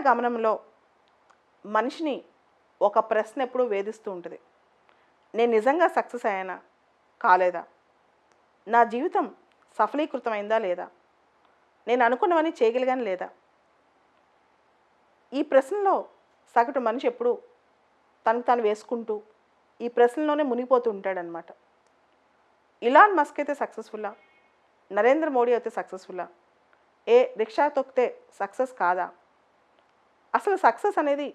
గమనంలో మనిషిని ఒక ప్రశ్న ఎప్పుడూ వేధిస్తూ ఉంటుంది. నేను నిజంగా సక్సెస్ అయ్యానా కాలేదా, నా జీవితం సఫలీకృతమైందా లేదా, నేను అనుకున్నవన్నీ చేయగలిగాను లేదా. ఈ ప్రశ్నలో సగటు మనిషి ఎప్పుడు తనకు తాను వేసుకుంటూ ఈ ప్రశ్నలోనే మునిగిపోతూ ఉంటాడనమాట. ఇలాన్ మస్క్ అయితే సక్సెస్ఫుల్లా, నరేంద్ర మోడీ అయితే సక్సెస్ఫుల్లా, రిక్షా తొక్కితే సక్సెస్ కాదా, అసలు సక్సెస్ అనేది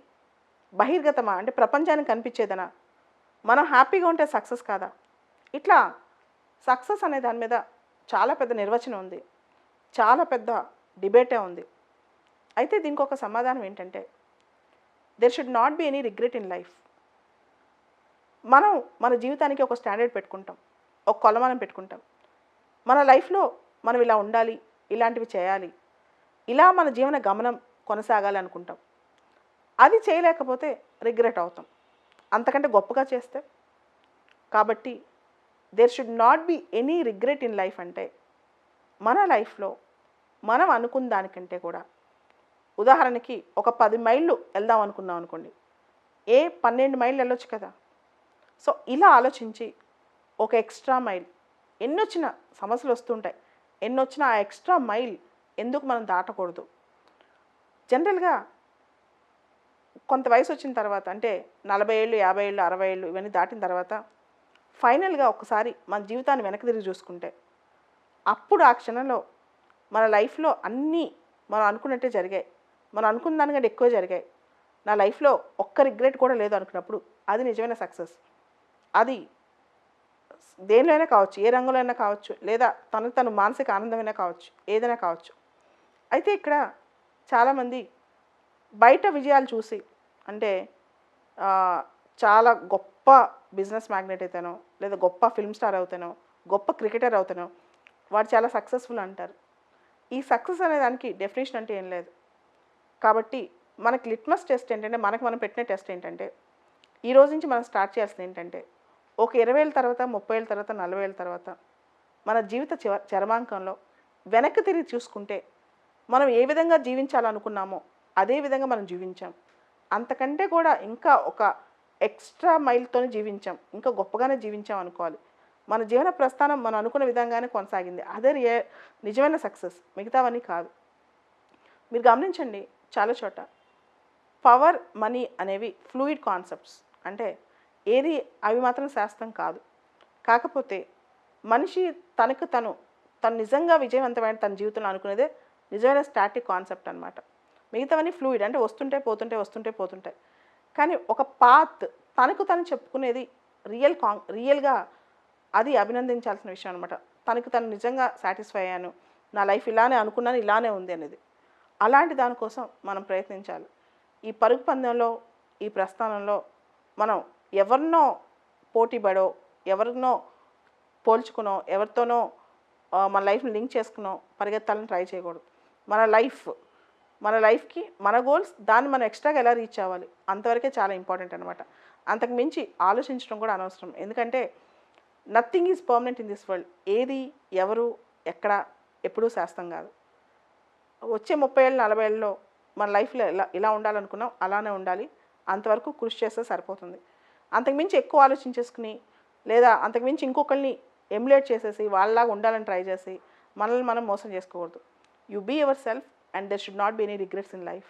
బహిర్గతమా అంటే ప్రపంచానికి కనిపించేదనా, మనం హ్యాపీగా ఉంటే సక్సెస్ కాదా. ఇట్లా సక్సెస్ అనే దాని మీద చాలా పెద్ద నిర్వచనం ఉంది, చాలా పెద్ద డిబేటే ఉంది. అయితే దీనికి ఒక సమాధానం ఏంటంటే there should not be any regret in life. మనం మన జీవితానికి ఒక స్టాండర్డ్ పెట్టుకుంటాం, ఒక కొలమానం పెట్టుకుంటాం. మన లైఫ్లో మనం ఇలా ఉండాలి, ఇలాంటివి చేయాలి, ఇలా మన జీవన గమనం కొనసాగాలి అనుకుంటాం. అది చేయలేకపోతే రిగ్రెట్ అవుతాం, అంతకంటే గొప్పగా చేస్తే. కాబట్టి there should not be any regret in life అంటే మన లైఫ్లో మనం అనుకున్న దానికంటే కూడా, ఉదాహరణకి ఒక 10 మైళ్ళు వెళ్దాం అనుకున్నాం అనుకోండి, 12 మైళ్ళు వెళ్ళొచ్చు కదా. సో ఇలా ఆలోచించి ఒక ఎక్స్ట్రా మైల్, ఎన్నొచ్చిన సమస్యలు వస్తుంటాయి, ఎన్నొచ్చినా ఆ ఎక్స్ట్రా మైల్ ఎందుకు మనం దాటకూడదు. జనరల్గా కొంత వయసు వచ్చిన తర్వాత అంటే 40 ఏళ్ళు, 50 ఏళ్ళు, 60 ఏళ్ళు ఇవన్నీ దాటిన తర్వాత ఫైనల్గా ఒకసారి మన జీవితాన్ని వెనక్కి తిరిగి చూసుకుంటే అప్పుడు ఆ క్షణంలో మన లైఫ్లో అన్నీ మనం అనుకున్నట్టే జరిగాయి, మనం అనుకున్న దానికంటే ఎక్కువ జరిగాయి, నా లైఫ్లో ఒక్క రిగ్రెట్ కూడా లేదు అనుకున్నప్పుడు అది నిజమైన సక్సెస్. అది దేనిలోనే కావచ్చు, ఏ రంగంలో అయినా కావచ్చు, లేదా తను మానసిక ఆనందమైనా కావచ్చు, ఏదైనా కావచ్చు. అయితే ఇక్కడ చాలామంది బయట విజయాలు చూసి అంటే చాలా గొప్ప బిజినెస్ మ్యాగ్నెట్ అయితేనో, లేదా గొప్ప ఫిల్మ్ స్టార్ అవుతానో, గొప్ప క్రికెటర్ అవుతానో వాడు చాలా సక్సెస్ఫుల్ అంటారు. ఈ సక్సెస్ అనే దానికి డెఫినేషన్ అంటే ఏం లేదు. కాబట్టి మనకి లిట్మస్ టెస్ట్ ఏంటంటే, మనకు మనం పెట్టిన టెస్ట్ ఏంటంటే, ఈ రోజు నుంచి మనం స్టార్ట్ చేయాల్సింది ఏంటంటే, ఒక 20 ఏళ్ళ తర్వాత, 30 ఏళ్ళ తర్వాత, 40 ఏళ్ళ తర్వాత మన జీవిత చరమాంకంలో వెనక్కి తిరిగి చూసుకుంటే మనం ఏ విధంగా జీవించాలనుకున్నామో అదే విధంగా మనం జీవించాం, అంతకంటే కూడా ఇంకా ఒక ఎక్స్ట్రా మైల్తోనే జీవించాం, ఇంకా గొప్పగానే జీవించాం అనుకోవాలి. మన జీవన ప్రస్థానం మనం అనుకున్న విధంగానే కొనసాగింది, అదే నిజమైన సక్సెస్, మిగతావన్నీ కాదు. మీరు గమనించండి, చాలా చోట పవర్, మనీ అనేవి ఫ్లూయిడ్ కాన్సెప్ట్స్, అంటే ఏది అవి మాత్రం శాస్త్రం కాదు. కాకపోతే మనిషి తను నిజంగా విజయవంతమైన తన జీవితంలో అనుకునేదే నిజమైన స్టాటిక్ కాన్సెప్ట్ అనమాట. మిగతావన్నీ ఫ్లూయిడ్, అంటే వస్తుంటే పోతుంటాయి. కానీ ఒక పాత్ తను చెప్పుకునేది రియల్గా అది అభినందించాల్సిన విషయం అనమాట. తను నిజంగా సాటిస్ఫై అయ్యాను, నా లైఫ్ ఇలానే అనుకున్నాను, ఇలానే ఉంది అనేది. అలాంటి దానికోసం మనం ప్రయత్నించాలి. ఈ పరుగు పందెంలో, ఈ ప్రస్థానంలో మనం ఎవరినో పోటీపడో, ఎవరినో పోల్చుకునో, ఎవరితోనో మన లైఫ్ని లింక్ చేసుకునో పరిగెత్తాలని ట్రై చేయకూడదు. మన లైఫ్కి మన గోల్స్, దాన్ని మనం ఎక్స్ట్రాగా ఎలా రీచ్ అవ్వాలి అంతవరకే చాలా ఇంపార్టెంట్ అనమాట. అంతకు మించి ఆలోచించడం కూడా అనవసరం. ఎందుకంటే nothing is permanent in this world. ఏది, ఎవరు, ఎక్కడ, ఎప్పుడూ శాస్త్రం కాదు. వచ్చే 30 ఏళ్ళు, 40 ఏళ్ళలో మన లైఫ్లో ఇలా ఉండాలనుకున్నాం, అలానే ఉండాలి, అంతవరకు కృషి చేస్తే సరిపోతుంది. అంతకుమించి ఎక్కువ ఆలోచించేసుకుని, లేదా అంతకుమించి ఇంకొకరిని ఎమ్యులేట్ చేసేసి వాళ్ళలాగా ఉండాలని ట్రై చేసి మనల్ని మనం మోసం చేసుకోకూడదు. You be yourself and there should not be any regrets in life.